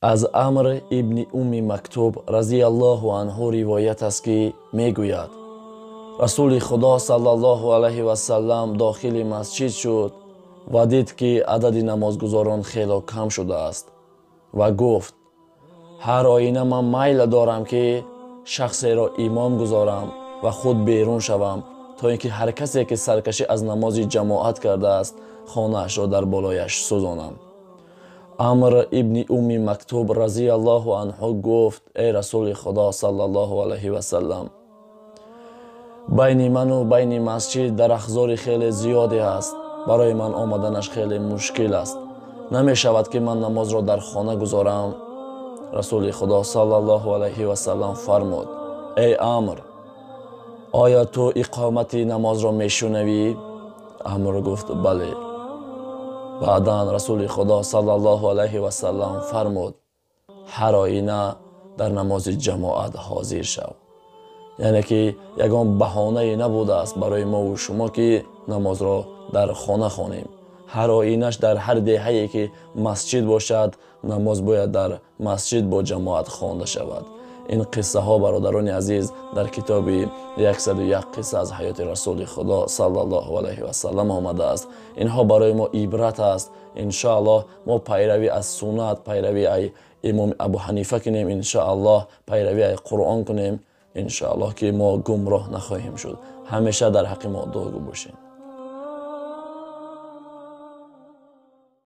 از عمرو ابن مکتوب رضی الله عنه روایت است که میگوید رسول خدا صلی الله علیه و سلم داخل مسجد شد و دید که عدد نمازگزاران خیلی کم شده است و گفت هر آینه من میل دارم که شخصی را امام گذارم و خود بیرون شوم تا اینکه هر کسی که سرکشی از نماز جماعت کرده است خانه اش را در بالایش سوزانم. عمرو ابن مکتوب رضی الله عنه گفت ای رسول خدا صلی الله علیه و سلم بین من و بین مسجد درخزار خیلی زیادی است. برای من آمدنش خیلی مشکل است. نمی شود که من نماز را در خانه گذارم. رسول خدا صلی الله علیه و سلم فرمود ای عمرو آیا تو اقامت نماز را میشنوی؟ عمرو گفت بله. بعدا رسول خدا صلی الله علیه و سلم فرمود هر آینه در نماز جماعت حاضر شو. یعنی که یگان بهانه نبوده است برای ما و شما که نماز را در خانه خوانیم. هر آینش در هر دهه‌ای که مسجد باشد نماز باید در مسجد با جماعت خوانده شود. این قصه ها برادران عزیز در کتاب 101 قصه از حیات رسول خدا صلی الله علیه و سلم آمده است. اینها برای ما عبرت است. ان شاء الله ما پیروی از سنت، پیروی از امام ابو حنیفه کنیم، ان شاء الله پیروی از قرآن کنیم، ان شاء الله که ما گمراه نخواهیم شد. همیشه در حق ما دعا گو باشیم.